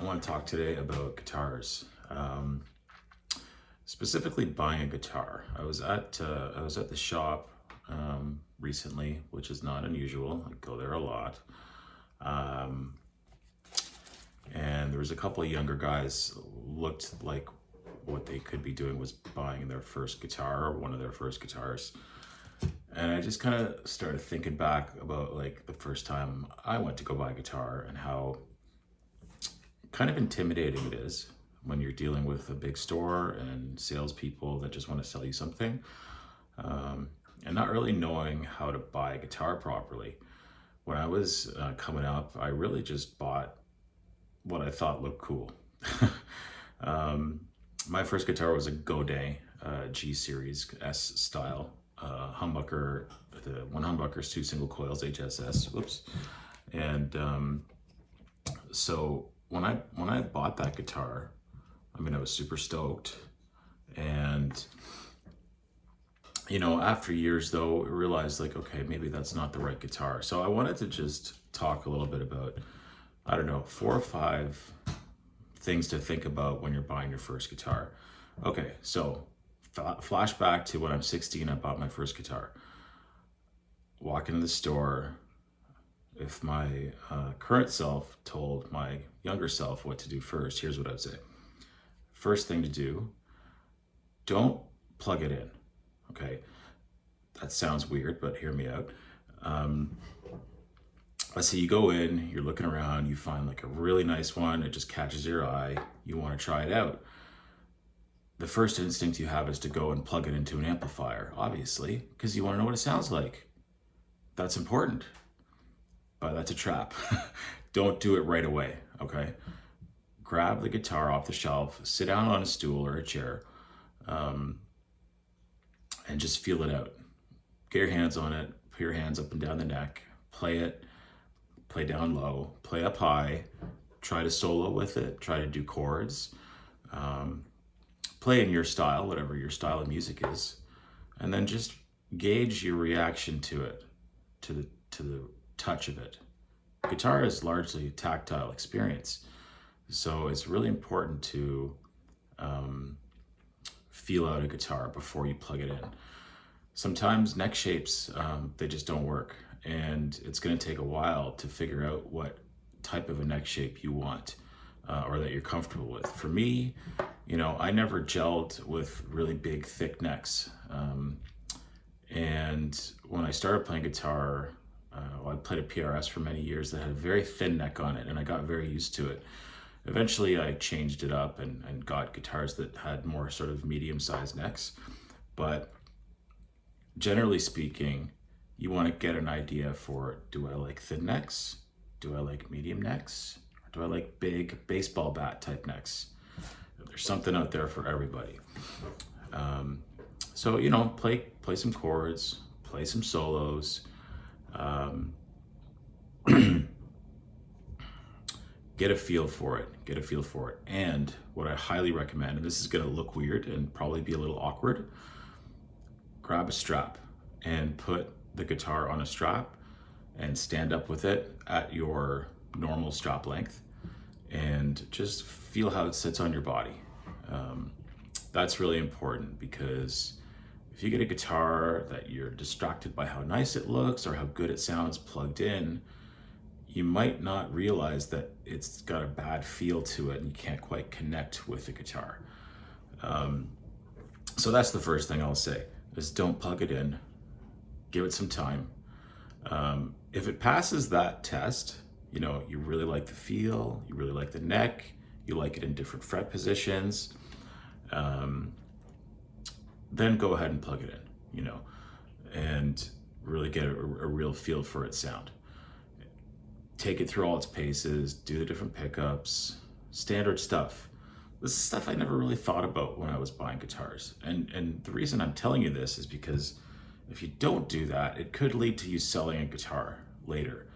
want to talk today about guitars, specifically buying a guitar. I was at the shop recently, which is not unusual. I go there a lot, um, and there was a couple of younger guys looked like what they could be doing was buying their first guitar or one of their first guitars. And I just kind of started thinking back about like the first time I went to go buy a guitar and how kind of intimidating it is when you're dealing with a big store and salespeople that just want to sell you something, and not really knowing how to buy a guitar properly. When I was coming up, I really just bought what I thought looked cool. um, my first guitar was a Godin G Series S style humbucker. The one humbucker's two single coils HSS. Whoops. And so when I bought that guitar, I mean, I was super stoked. And after years though, I realized like, okay, maybe that's not the right guitar. So I wanted to just talk a little bit about, I don't know, 4 or 5 things to think about when you're buying your first guitar. Okay, so flashback to when I'm 16, I bought my first guitar. Walk into the store. If my current self told my younger self what to do first, here's what I would say. First thing to do, don't plug it in. Okay, that sounds weird, but hear me out. Let's say you go in, you're looking around, you find like a really nice one, it just catches your eye, you want to try it out. The first instinct you have is to go and plug it into an amplifier, obviously, because you want to know what it sounds like. That's important, but that's a trap. Don't do it right away, okay? Grab the guitar off the shelf, sit down on a stool or a chair, and just feel it out. Get your hands on it, put your hands up and down the neck, play it, play down low, play up high, try to solo with it, try to do chords, play in your style, whatever your style of music is, and then just gauge your reaction to it, to the touch of it. Guitar is largely a tactile experience, so it's really important to feel out a guitar before you plug it in. Sometimes neck shapes, they just don't work, and it's going to take a while to figure out what type of a neck shape you want, or that you're comfortable with. For me, I never gelled with really big, thick necks. And when I started playing guitar, I played a PRS for many years that had a very thin neck on it, and I got very used to it. Eventually, I changed it up and got guitars that had more sort of medium-sized necks. But generally speaking, you want to get an idea for, do I like thin necks? Do I like medium necks? Or do I like big baseball bat type necks? There's something out there for everybody. So, play some chords, play some solos, get a feel for it, And what I highly recommend, and this is going to look weird and probably be a little awkward, grab a strap and put the guitar on a strap and stand up with it at your normal strap length and just feel how it sits on your body. That's really important, because if you get a guitar that you're distracted by how nice it looks or how good it sounds plugged in, you might not realize that it's got a bad feel to it and you can't quite connect with the guitar. So that's the first thing I'll say, is don't plug it in, give it some time. If it passes that test, you really like the feel, you really like the neck, you like it in different fret positions, then go ahead and plug it in, and really get a real feel for its sound. Take it through all its paces, do the different pickups, standard stuff. This is stuff I never really thought about when I was buying guitars. And the reason I'm telling you this is because if you don't do that, it could lead to you selling a guitar later,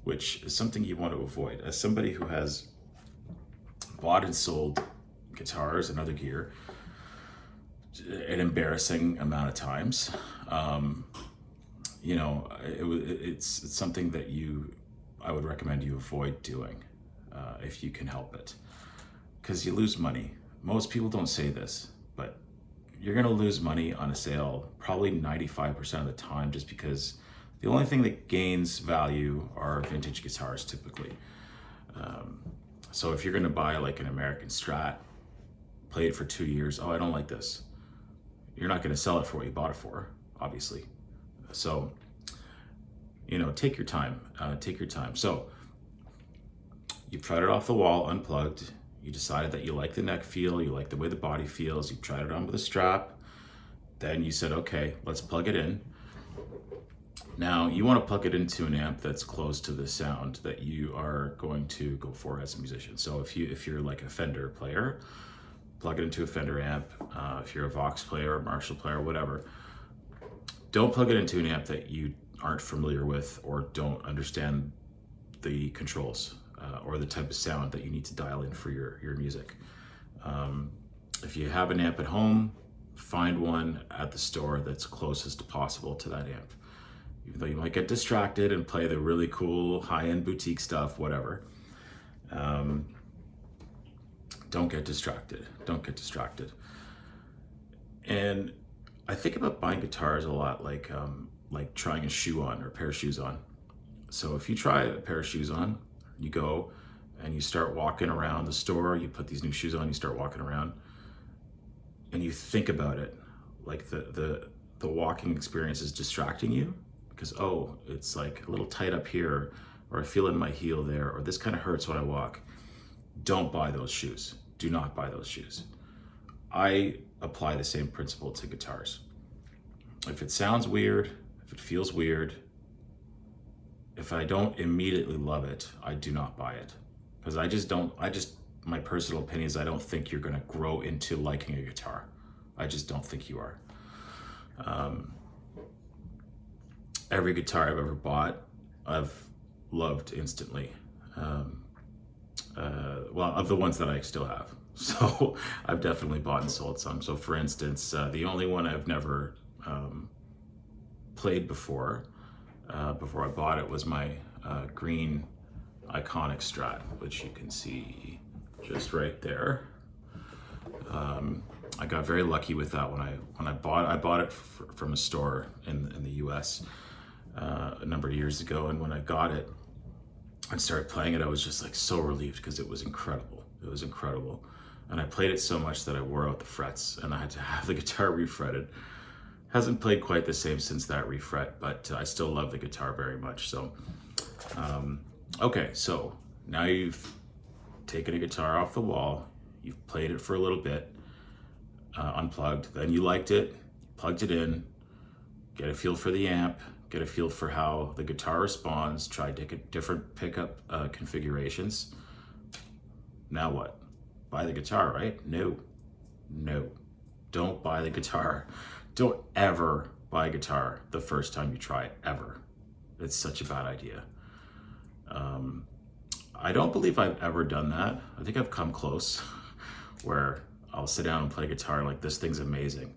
which is something you want to avoid. As somebody who has bought and sold guitars and other gear an embarrassing amount of times, it's something that I would recommend you avoid doing. if you can help it, because you lose money. Most people don't say this, but you're going to lose money on a sale probably 95% of the time, just because the only thing that gains value are vintage guitars typically. So if you're going to buy like an American Strat, play it for 2 years, oh, I don't like this, you're not going to sell it for what you bought it for, obviously. So, take your time. So you've tried it off the wall, unplugged. You decided that you like the neck feel, you like the way the body feels. You've tried it on with a strap. Then you said, okay, let's plug it in. Now you want to plug it into an amp that's close to the sound that you are going to go for as a musician. So if you're like a Fender player, plug it into a Fender amp. If you're a Vox player, a Marshall player, whatever, don't plug it into an amp that you aren't familiar with or don't understand the controls or the type of sound that you need to dial in for your music. If you have an amp at home, find one at the store that's closest possible to that amp. Even though you might get distracted and play the really cool high-end boutique stuff, whatever. Don't get distracted. And I think about buying guitars a lot like trying a shoe on or a pair of shoes on. So if you try a pair of shoes on, you go and you start walking around the store, you put these new shoes on, you start walking around, and you think about it, like the walking experience is distracting you because, oh, it's like a little tight up here, or I feel it in my heel there, or this kind of hurts when I walk. Don't buy those shoes. Do not buy those shoes. I apply the same principle to guitars. If it sounds weird, if it feels weird, if I don't immediately love it, I do not buy it. Because my personal opinion is I don't think you're gonna grow into liking a guitar. I just don't think you are. Every guitar I've ever bought, I've loved instantly. Well, of the ones that I still have. So I've definitely bought and sold some. So for instance, the only one I've never played before I bought it was my green iconic Strat, which you can see just right there. I got very lucky with that when I bought it from a store in the US a number of years ago, and when I got it and started playing it, I was just like so relieved because it was incredible. And I played it so much that I wore out the frets and I had to have the guitar refretted. Hasn't played quite the same since that refret, but I still love the guitar very much. So, okay, so now you've taken a guitar off the wall, you've played it for a little bit, unplugged, then you liked it, plugged it in, get a feel for the amp, get a feel for how the guitar responds, try different pickup configurations. Now what? Buy the guitar, right? No. Don't buy the guitar. Don't ever buy a guitar the first time you try it, ever. It's such a bad idea. I don't believe I've ever done that. I think I've come close where I'll sit down and play guitar like this thing's amazing.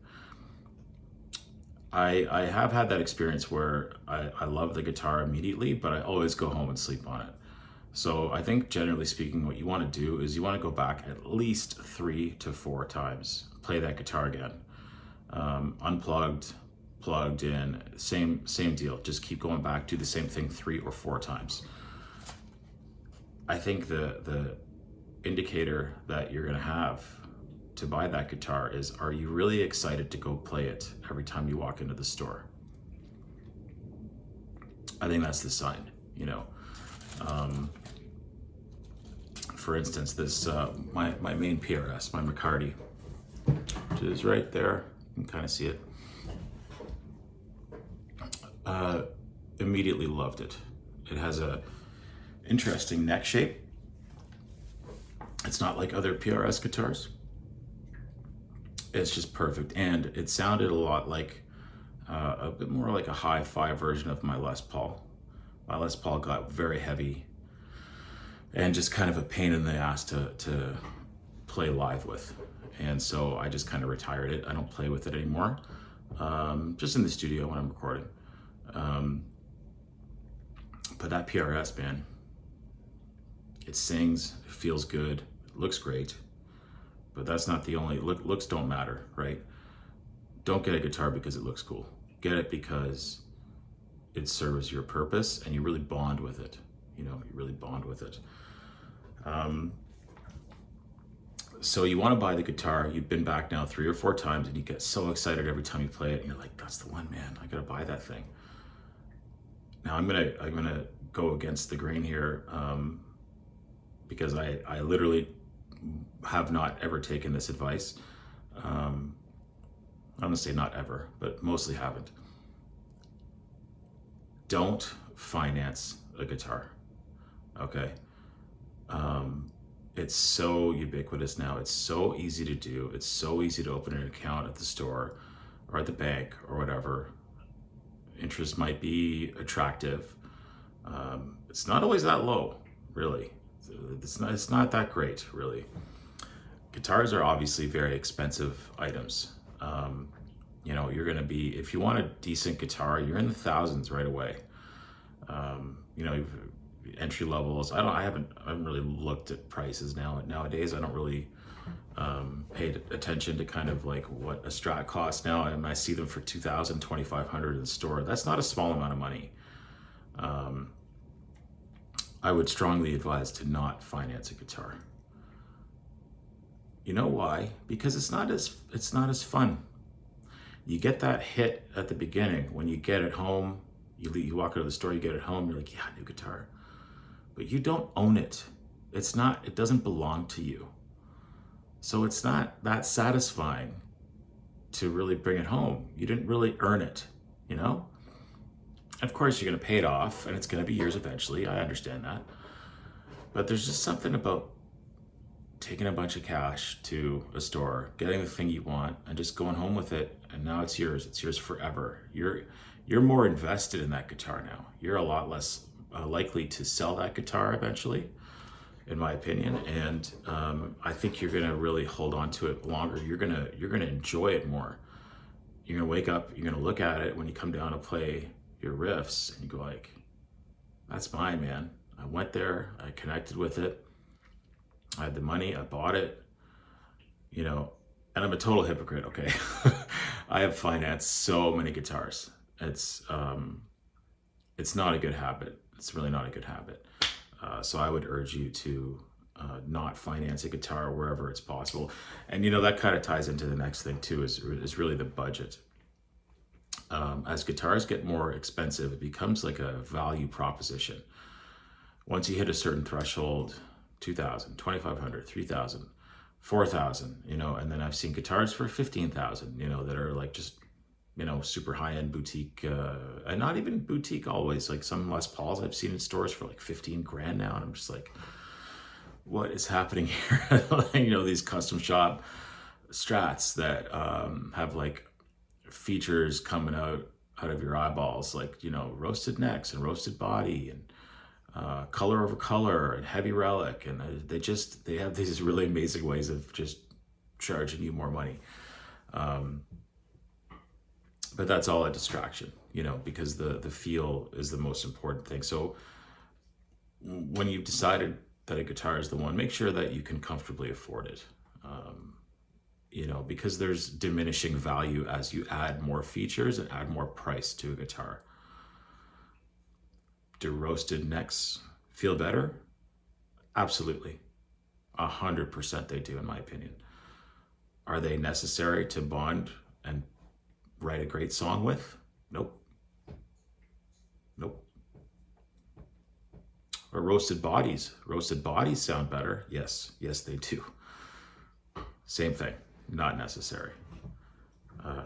I have had that experience where I love the guitar immediately, but I always go home and sleep on it. So I think generally speaking, what you want to do is you want to go back at least 3 to 4 times, play that guitar again. Unplugged, plugged in, same deal. Just keep going back, do the same thing 3 or 4 times. I think the indicator that you're gonna have to buy that guitar is, are you really excited to go play it every time you walk into the store? I think that's the sign, For instance, this my main PRS, my McCarty, which is right there. You can kind of see it. Immediately loved it. It has a interesting neck shape. It's not like other PRS guitars. It's just perfect, and it sounded a lot like a bit more like a hi-fi version of my Les Paul. My Les Paul got very heavy and just kind of a pain in the ass to play live with. And so I just kind of retired it. I don't play with it anymore, just in the studio when I'm recording. But that PRS, man, It sings, it feels good, it looks great, but that's not the only, looks don't matter, right? Don't get a guitar because it looks cool. Get it because it serves your purpose and you really bond with it. You know, you really bond with it. So you want to buy the guitar. You've been back now 3 or 4 times and you get so excited every time you play it and you're like, that's the one, man, I gotta buy that thing. Now I'm gonna go against the grain here, because I literally have not ever taken this advice. I'm gonna say not ever, but mostly haven't. Don't finance a guitar, okay? It's so ubiquitous now. It's so easy to do. It's so easy to open an account at the store or at the bank or whatever. Interest might be attractive. It's not always that low, really. It's not that great, really. Guitars are obviously very expensive items. You know, you're going to be, if you want a decent guitar, you're in the thousands right away. You know, entry levels. I haven't really looked at prices nowadays. I don't really pay attention to kind of like what a Strat costs now, and I see them for $2,000, $2,500 in the store. That's not a small amount of money. I would strongly advise to not finance a guitar. You know why? Because it's not as fun. You get that hit at the beginning when you get it home. You walk out of the store, you get it home, you're like, yeah, new guitar. But you don't own it. It doesn't belong to you. So it's not that satisfying to really bring it home. You didn't really earn it, you know? Of course, you're going to pay it off, and it's going to be yours eventually. I understand that. But there's just something about taking a bunch of cash to a store, getting the thing you want, and just going home with it, and now it's yours. It's yours forever. You're more invested in that guitar now. You're a lot less likely to sell that guitar eventually, in my opinion. And I think you're gonna really hold on to it longer. You're gonna enjoy it more. You're gonna wake up, you're gonna look at it when you come down to play your riffs, and you go like, that's mine, man. I went there, I connected with it, I had the money, I bought it, you know. And I'm a total hypocrite, okay? I have financed so many guitars. It's not a good habit. It's really not a good habit. So I would urge you to not finance a guitar wherever it's possible. And you know, that kind of ties into the next thing too, is really the budget. As guitars get more expensive, it becomes like a value proposition. Once you hit a certain threshold, 2,000, 2,500, 3,000, 4,000, you know, and then I've seen guitars for 15,000, you know, that are like just, you know, super high-end boutique, and not even boutique always, like some Les Pauls I've seen in stores for like 15 grand now, and I'm just like, what is happening here? You know, these custom shop Strats that have like features coming out of your eyeballs, like, you know, roasted necks and roasted body and color over color and heavy relic, and they have these really amazing ways of just charging you more money. But that's all a distraction, you know, because the feel is the most important thing. So when you've decided that a guitar is the one, make sure that you can comfortably afford it. You know, because there's diminishing value as you add more features and add more price to a guitar. Do roasted necks feel better? Absolutely. 100% they do, in my opinion. Are they necessary to bond and write a great song with? Nope. Nope. Or roasted bodies. Roasted bodies sound better. Yes, they do. Same thing. Not necessary.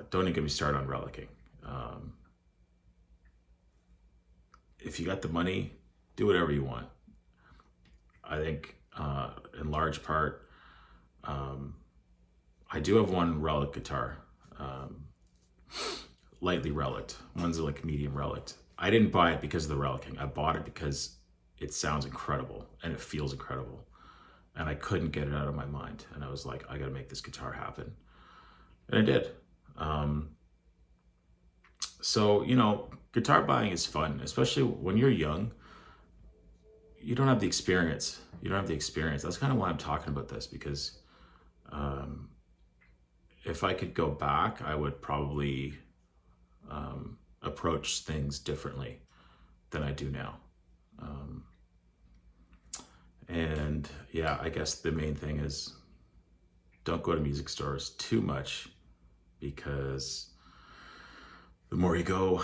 Don't even get me started on relicking. If you got the money, do whatever you want. I think in large part, I do have one relic guitar, lightly reliced. One's like medium reliced. I didn't buy it because of the relicking. I bought it because it sounds incredible and it feels incredible. And I couldn't get it out of my mind. And I was like, I gotta make this guitar happen. And I did. So, you know, guitar buying is fun, especially when you're young. you don't have the experience. You don't have the experience. That's kind of why I'm talking about this, because if I could go back, I would probably approach things differently than I do now. And yeah, I guess the main thing is don't go to music stores too much, because the more you go,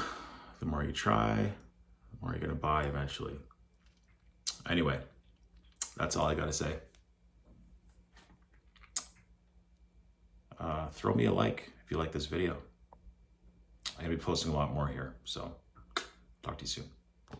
the more you try, the more you're going to buy eventually. Anyway, that's all I got to say. Throw me a like if you like this video. I'm going to be posting a lot more here, so talk to you soon.